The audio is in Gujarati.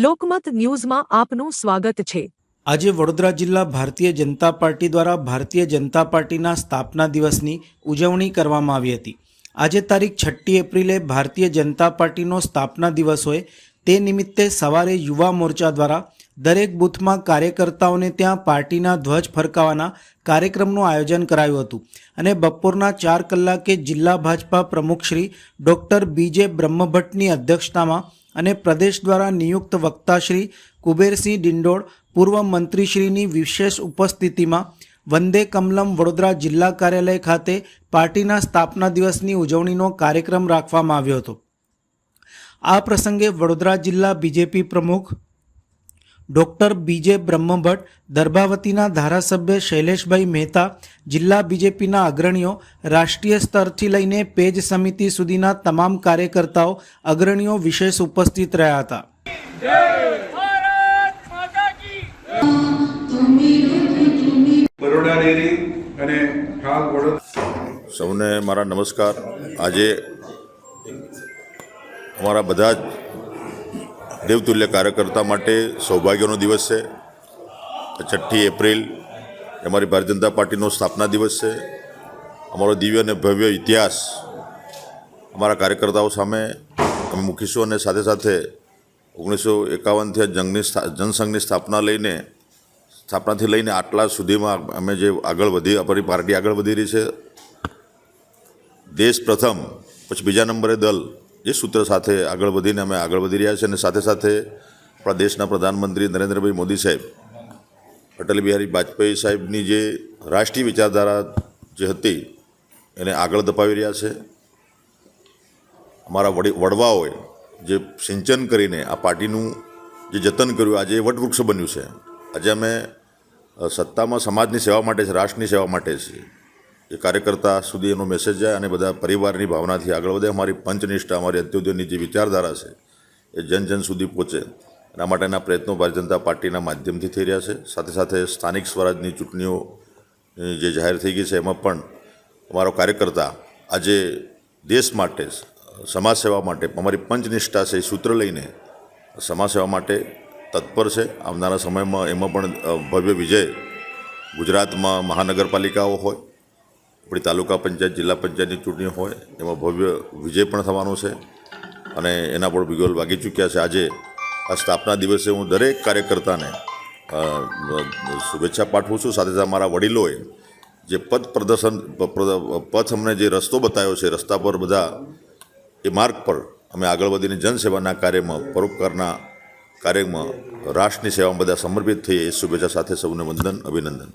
લોકમત ન્યૂઝમાં આપનું સ્વાગત છે। આજે વડોદરા જિલ્લા ભારતીય જનતા પાર્ટી દ્વારા ભારતીય જનતા પાર્ટીના સ્થાપના દિવસની ઉજવણી કરવામાં આવી હતી। આજે તારીખ 6 એપ્રિલે ભારતીય જનતા પાર્ટીનો સ્થાપના દિવસ હોય તે નિમિત્તે સવારે યુવા મોરચા દ્વારા દરેક બૂથમાં કાર્યકર્તાઓને ત્યાં પાર્ટીના ધ્વજ ફરકાવવાના કાર્યક્રમનું આયોજન કરાયું હતું અને બપોરના 4 કલાકે જિલ્લા ભાજપા પ્રમુખ શ્રી ડૉક્ટર બીજે બ્રહ્મભટ્ટની અધ્યક્ષતામાં અને પ્રદેશ દ્વારા નિયુક્ત વક્તા શ્રી કુબેરસિંહ ડિંડોળ પૂર્વ મંત્રીશ્રીની વિશેષ ઉપસ્થિતિમાં વંદે કમલમ વડોદરા જિલ્લા કાર્યાલય ખાતે પાર્ટીના સ્થાપના દિવસની ઉજવણીનો કાર્યક્રમ રાખવામાં આવ્યો હતો। આ પ્રસંગે વડોદરા જિલ્લા બીજેપી પ્રમુખ ડૉક્ટર બીજે બ્રહ્મભટ્ટ, દર્ભાવતીના ધારાસભ્ય શૈલેષભાઈ મહેતા, જિલ્લા બીજેપીના અગ્રણીઓ, રાષ્ટ્રીય સ્તરથી લઈને પેજ સમિતિ સુધીના તમામ કાર્યકર્તાઓ અગ્રણીઓ વિશેષ ઉપસ્થિત રહ્યા હતા। બરોડા ડેરી અને હાલ સૌને મારા નમસ્કાર। આજે અમારા બધા જ દેવતુલ્ય કાર્યકર્તા માટે સૌભાગ્યનો દિવસ છે। 6 એપ્રિલ અમારી ભારતીય જનતા પાર્ટીનો સ્થાપના દિવસ છે। અમારો દિવ્ય અને ભવ્ય ઇતિહાસ અમારા કાર્યકર્તાઓ સામે અમે મૂકીશું અને સાથે સાથે 1951થી જનસંઘની સ્થાપનાથી લઈને આટલા સુધીમાં અમે જે આગળ વધી અમારી પાર્ટી આગળ વધી રહી છે, દેશ પ્રથમ પછી બીજા નંબરે દલ એ સૂત્ર સાથે આગળ વધીને અમે આગળ વધી રહ્યા છીએ અને સાથે સાથે આપણા દેશના પ્રધાનમંત્રી નરેન્દ્રભાઈ મોદી સાહેબ, અટલ બિહારી વાજપેયી સાહેબની જે રાષ્ટ્રીય વિચારધારા જે હતી એને આગળ ધપાવી રહ્યા છે। અમારા વડવાઓએ જે સિંચન કરીને આ પાર્ટીનું જે જતન કર્યું આજે એ વટવૃક્ષ બન્યું છે। આજે અમે સત્તામાં સમાજની સેવા માટે છે, રાષ્ટ્રની સેવા માટે છે। એ કાર્યકર્તા સુધી એનો મેસેજ જાય અને બધા પરિવારની ભાવનાથી આગળ વધે। અમારી પંચનિષ્ઠા, અમારી અંત્યોદયની જે વિચારધારા છે એ જન જન સુધી પહોંચે એના માટેના પ્રયત્નો ભારતીય જનતા પાર્ટીના માધ્યમથી થઈ રહ્યા છે। સાથે સાથે સ્થાનિક સ્વરાજની ચૂંટણીઓ જે જાહેર થઈ ગઈ છે એમાં પણ અમારો કાર્યકર્તા આજે દેશ માટે, સમાજ સેવા માટે અમારી પંચનિષ્ઠા છે એ સૂત્ર લઈને સમાજ સેવા માટે તત્પર છે। આવનારા સમયમાં એમાં પણ ભવ્ય વિજય, ગુજરાતમાં મહાનગરપાલિકાઓ હોય, આપણી તાલુકા પંચાયત, જિલ્લા પંચાયતની ચૂંટણીઓ હોય એમાં ભવ્ય વિજય પણ થવાનો છે અને એના પણ બિગોલ વાગી ચૂક્યા છે। આજે આ સ્થાપના દિવસે હું દરેક કાર્યકર્તાને શુભેચ્છા પાઠવું છું। સાથે સાથે મારા વડીલોએ જે પથ અમને જે રસ્તો બતાવ્યો છે, રસ્તા પર બધા એ માર્ગ પર અમે આગળ વધીને જનસેવાના કાર્યમાં, પરોપકારના કાર્યમાં, રાષ્ટ્રની સેવામાં બધા સમર્પિત થઈએ એ શુભેચ્છા સાથે સૌને વંદન, અભિનંદન।